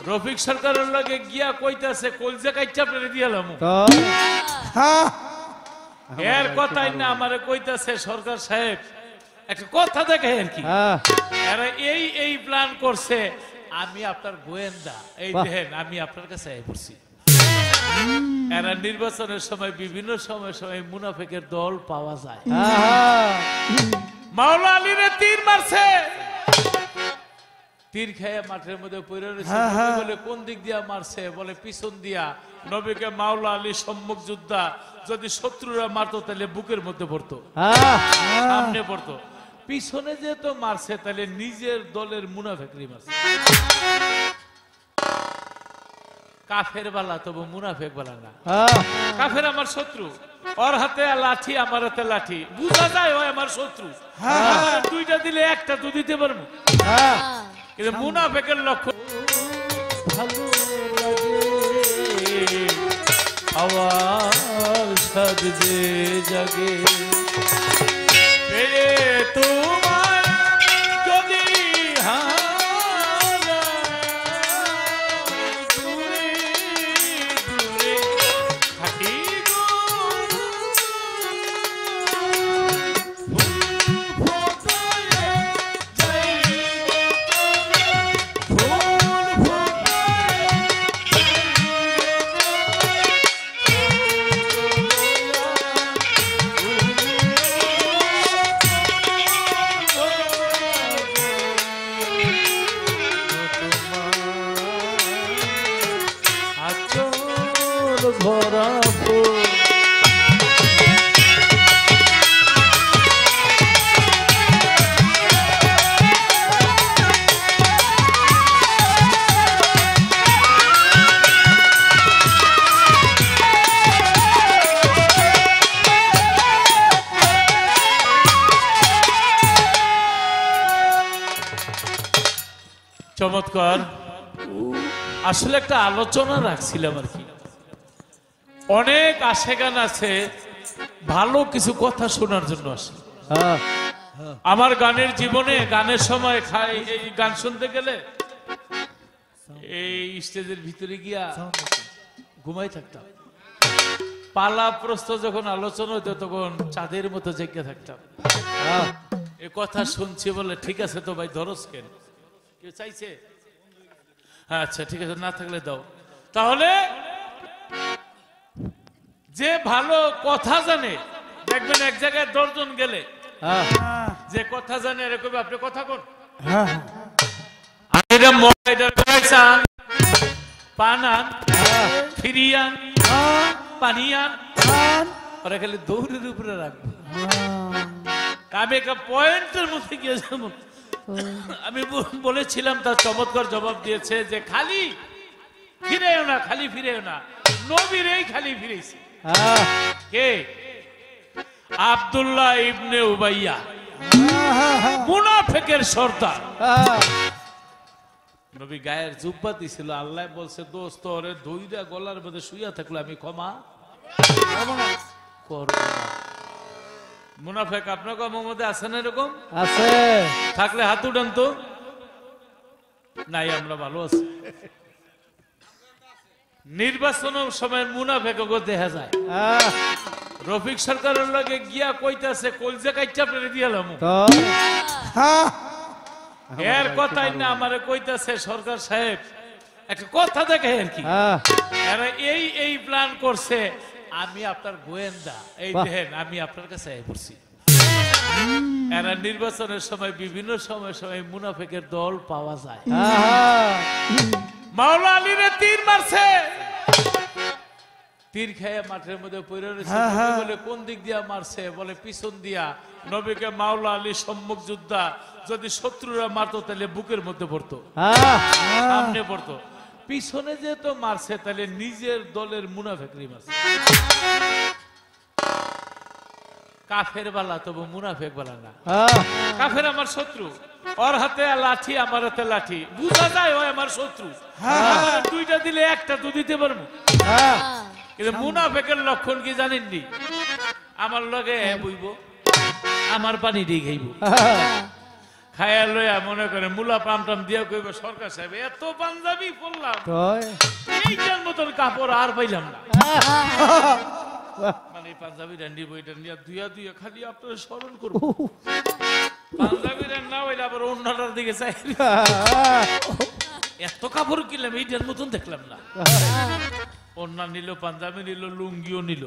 রফিক সরকারের লগে গিয়া কইতাছে কলজা কাইচা আপনারে দিয়ালাম এর কথাই না আমারে কইতাছে সরকার সাহেব একটা কথা দেখে আর কি এরা এই প্ল্যান করছে আমি আপনার গোয়েন্দা এই দেখেন আমি আপনার কাছে আই পড়ছি এরা নির্বাচনের সময় বিভিন্ন সময় মুনাফিকের দল পাওয়া যায় মাওলা আলীরে তীর মারছে তীর খেয়ে মাঠের মধ্যে পড়ে রয়েছে বলে কোন দিক দিয়া মারছে বলে পিছন দিয়া নবীকে মাওলা আলী সম্মুখ যোদ্ধা যদি শত্রুরা মারতো তাহলে বুকের মধ্যে পড়তো সামনে পড়তো পিছনে যেহেতু মারছে তাহলে নিজের দলের মুনাফিকরি মারছে কাফের বালা তবু মুনাফিক বালা না কাফের আমার শত্রু ওর হাতে লাঠি আমার হাতে লাঠি বুঝা যায় ও আমার শত্রু দুইটা দিলে একটা তো দিতে পারবো কিন্তু মুনাফিকের লক্ষ্য ভালো লাগে আওয়াজ সাজে জাগে রে তোমার যদি চমৎকার আসলে একটা আলোচনা রাখছিলাম আর কি অনেক আশেগান আছে ভালো কিছু কথা শোনার জন্য আসে আমার গানের জীবনে গানের সময় খাই এই গান শুনতে গেলে এই স্টেজের ভিতরে গিয়া ঘুমাই থাকতাম পালা প্রস্ত যখন আলোচনা হইতো তখন চাঁদের মতো জেগে থাকতাম এ কথা শুনছি বলে ঠিক আছে তো ভাই ধরস কেন কেউ চাইছে আচ্ছা ঠিক আছে না থাকলে দাও তাহলে যে ভালো কথা জানে দেখবেন এক জায়গায় 10 জন গেলে যে কথা জানে এরকম আপনি কথা কোন পানান ফিরিয়ান পানিয়ান ওরা খালি দৌড়ের উপরে রাখবো আমি একটা পয়েন্টের মধ্যে গিয়ে যেমন আমি বলেছিলাম তার চমৎকার জবাব দিয়েছে যে খালি ফিরেও না খালি ফিরেও না নবীর এই খালি ফিরেছি কে আব্দুল্লাহ ইবনে উবাইয়া মুনাফিকের সর্দার নবী গায়ের জুব্বা দিছিল আল্লাহ বলছে দোস্ত ওরে ধইরা গলার মধ্যে শুইয়া থাকলে আমি ক্ষমা করব না মুনাফিক আপনার মধ্যে আছে না এরকম আছে থাকলে হাত উঠান তো নাই আমরা ভালো আছি নির্বাচনের সময় মুনাফিক দেখা যায় রফিক সরকারের লগে গিয়া কইতাছে কলজা কাইচা আপনারে দিয়ালাম এর কথাই না আমারে কইতাছে সরকার সাহেব একটা কথা দেখে আর কি এরা এই প্ল্যান করছে আমি আপনার গোয়েন্দা এই দেখেন আমি আপনার কাছে আই পড়ছি এরা নির্বাচনের সময় বিভিন্ন সময় মুনাফিকের দল পাওয়া যায় মাওলা আলীরে তীর মারছে তীর খেয়ে মাঠের মধ্যে পড়ে রয়েছে বলে কোন দিক দিয়া মারছে বলে পিছন দিয়া নবীকে মাওলা আলী সম্মুখ যোদ্ধা যদি শত্রুরা মারতো তাহলে বুকের মধ্যে পড়তো সামনে পড়তো পিছনে যেহেতু মারছে তাহলে নিজের দলের মুনাফিকরি মারছে কাফের বালা তবু মুনাফিক বালা না কাফের আমার শত্রু ওর হাতে লাঠি আমার হাতে লাঠি বুঝা যায় ও আমার শত্রু দুইটা দিলে একটা তো দিতে পারবো কিন্তু মুনাফিকের লক্ষণ কি জানেননি আমার লগে বইব আমার পানি দিয়ে খাইব খায়া লইয়া মনে করে মুলা পামটাম দিয়া কইবে সরকার সাহেব এত পাঞ্জাবি পরলাম এইটার মতন কাপড় আর পাইলাম না। মানে পাঞ্জাবি রান্ডি বইটা নিয়ে দুয়া দুয়া খালি আপনারা স্মরণ করবো। পাঞ্জাবি রান্না হইলে আবার অন্যটার দিকে চাই এত কাপড় কিনলাম এইটার মতন দেখলাম না। অন্য নিল, পাঞ্জাবি নিল, লুঙ্গিও নিল।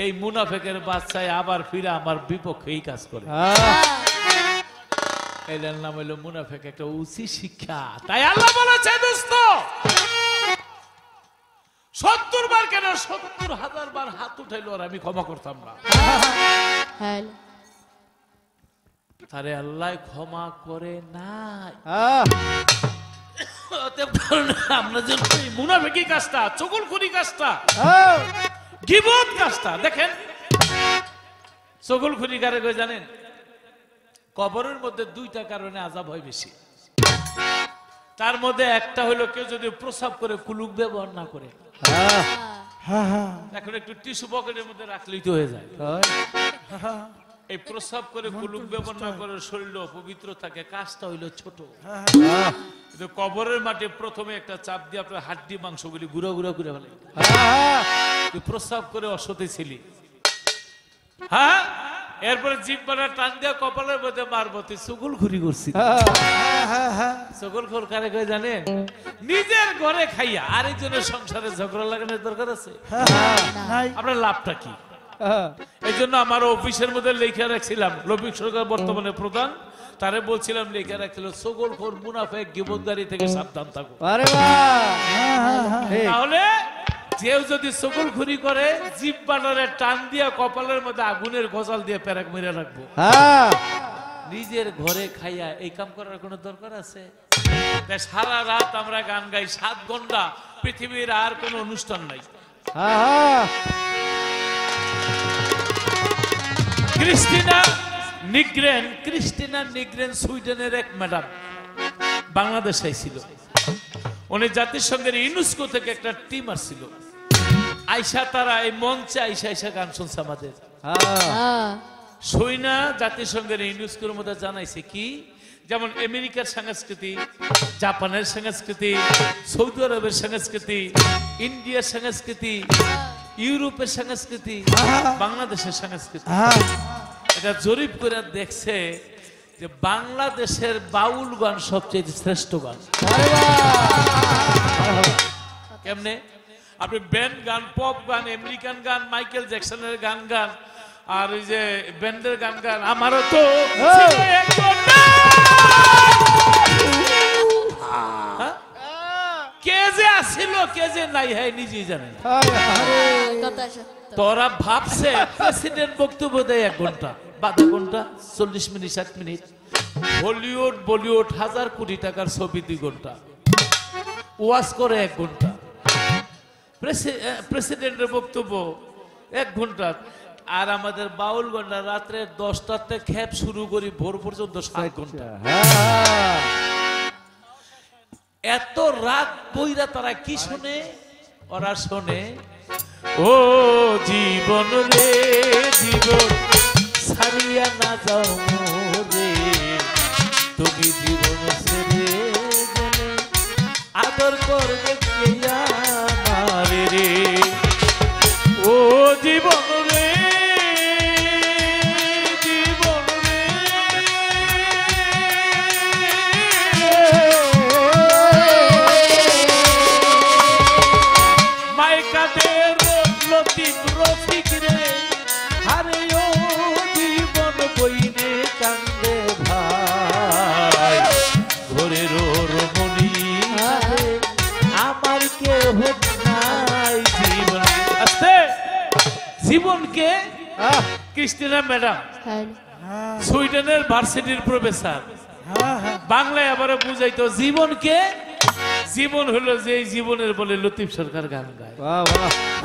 এই মুনাফেকের বাচ্চায় আবার ফিরে আমার বিপক্ষেই কাজ করে। এটার নাম হইল মুনাফেক, একটা উচিত শিক্ষা। তাই আল্লাহ বলেছে দোস্ত 70 বার কেন 70,000 বার হাত উঠাইলো আর আমি ক্ষমা করতাম না। তারে আল্লাহ ক্ষমা করে নাই। আমরা যেন মুনাফেকি কাজটা, চগলখুরি কাজটা, গীবত কাজটা দেখেন। চগলখুরি কারে কই জানেন? কবরের মধ্যে 2টা কারণে আযাব হয় বেশি। তার মধ্যে একটা হলো কেউ যদি প্রস্রাব করে কুলুক ব্যবহার না করে, এখন একটু টিস্যু পকেটের মধ্যে রাখলেই তো হয়ে যায়। এই প্রস্রাব করে কুলুক ব্যবহার না করে শরীর অপবিত্র থাকে, কাজটা হইলো ছোট। কবরের মাঠে প্রথমে একটা চাপ দিয়ে আপনার হাড্ডি মাংসগুলি গুঁড়া গুঁড়া করে ফেলে। প্রস্রাব করে অসতে ছিলি, হ্যাঁ, এরপরে জিহ্বাটা টান দিয়ে কপালের মধ্যে মারবো, তুই চগলখুরি করছিস। চগলখোর কারে কই জানেন? নিজের ঘরে খাইয়া আরেকজনের সংসারে ঝগড়া লাগানোর দরকার আছে? আপনার লাভটা কি? এই জন্য আমার অফিসের মধ্যে লেখা রাখছিলাম, রফিক সরকার বর্তমানে প্রধান, তারে বলছিলাম লেখা রাখছিল চগলখোর মুনাফেক গীবতগারি থেকে সাবধান থাকো। তাহলে কেউ যদি চগলখুরি করে জিহ্বাটারে টান দিয়া কপালের মধ্যে আগুনের গজাল দিয়ে পেরাক মেরে রাখবো। নিজের ঘরে খাইয়া এই কাম করার কোনো দরকার আছে? সারা রাত আমরা গান গাই, 7 ঘন্টা, পৃথিবীর আর কোন অনুষ্ঠান নাই। ক্রিস্টিনা নিগ্রেন সুইডেনের এক ম্যাডাম বাংলাদেশ আইছিল। উনি জাতিসংঘের ইউনেস্কো থেকে একটা টিম আসছিল। আইসা তারা এই মঞ্চে আইসা গান শুনছে আমাদের। সইনা জাতিসংঘের ইউনেস্কোর মধ্যে জানাইছে কি, যেমন আমেরিকার সংস্কৃতি, জাপানের সংস্কৃতি, সৌদি আরবের সংস্কৃতি, ইন্ডিয়ার সংস্কৃতি, ইউরোপের সংস্কৃতি, বাংলাদেশের সংস্কৃতি। এটা জরিপ করে দেখছে যে বাংলাদেশের বাউল গান সবচেয়ে শ্রেষ্ঠ গান। কেমনে? আপনি ব্যান্ড গান, পপ গান, আমেরিকান গান, মাইকেল জ্যাকসনের গান গান, আর ওই যে ব্যান্ডের গান গান, আমারও তো কে যে আসছিল কে যে নাই হয় নিজেই জানেন। তোরা ভাবছে প্রেসিডেন্ট বক্তব্য দেয় 1 ঘন্টা, 12 ঘন্টা, 40 মিনিট, 60 মিনিট। হলিউড বলিউড 1000 কোটি টাকার ছবি 2 ঘন্টা, ওয়াজ করে 1 ঘন্টা। প্রেসিডেন্টের বক্তব্য 1 ঘন্টা। আর আমাদের বাউল ঘন্টা রাত্রে 10টাতে খেপ শুরু করি ভোর পর্যন্ত 7 ঘন্টা। এত রাত বইরা তারা কি শুনে? ওরা শোনে, ও জীবন রে জীবন ছাড়িয়া না যাও রে, তুমি জীবন ছেড়ে গেলে আদর করবে কে আমারে রে, ও জীবন রে জীবন রে। মাইকাদের লতিফ রফিক রে, আরে ও জীবন বইনে কান্দে ভাই, ঘরের রমণী আমার কেহ নাই জীবন। আস্তে জীবনকে ক্রিস্টিনা ম্যাডাম সুইডেনের ভার্সিটির প্রফেসর, বাংলায় আবার বুঝাইতো জীবনকে। জীবন হলো যে জীবনের বলে লতিফ সরকার গান গায়,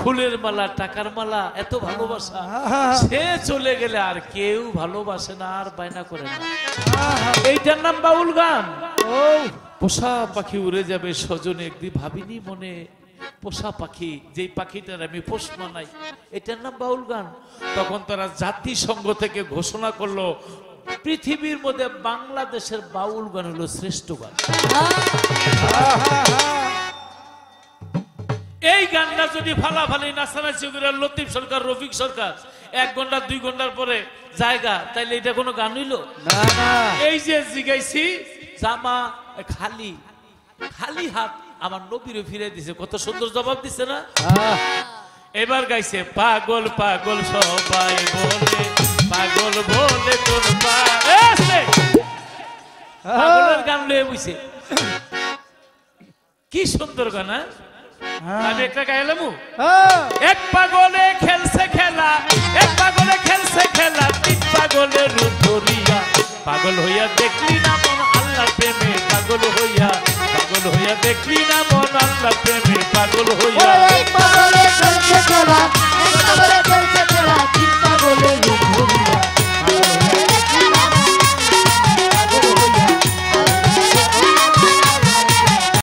ফুলের মালা, টাকার মালা, এত ভালোবাসা। সে চলে গেলে আর কেউ ভালোবাসে না, আর বায়না করে না। এইটার নাম বাউল গান। পোষা পাখি উড়ে যাবে সজনে একদিন ভাবিনি মনে, পোষা পাখি যেই পাখিটার আমি পোষ মানাই, এটার নাম বাউল গান। তখন তারা জাতিসংঘ থেকে ঘোষণা করলো পৃথিবীর মধ্যে বাংলাদেশের বাউল গান হলো শ্রেষ্ঠ গান। এই গানটা যদি ফালাফালি নাচানাচি করে লতিফ সরকার, রফিক সরকার 1 ঘন্টা 2 ঘন্টার পরে জায়গা, তাইলে এটা কোনো গান হইল না। এই যে জিগাইছি জামা খালি খালি হাত আমার নবীরে ফিরে দিছে, কত সুন্দর জবাব দিছে না। এবার গাইছে পাগল পাগল সবাই বলে, পাগল বলে তোর পাগলের গান লয়ে বইছে। কি সুন্দর গান। আমি একটা গাইলাম, এক পাগলে খেলছে খেলা, এক পাগলে খেলছে খেলা, 3 পাগলের রূপ ধরিয়া, পাগল হইয়া দেখলি না মন আল্লাহ প্রেমে, পাগল হইয়া দেখলি না মন আল্লাহ প্রেমে, পাগল হইয়া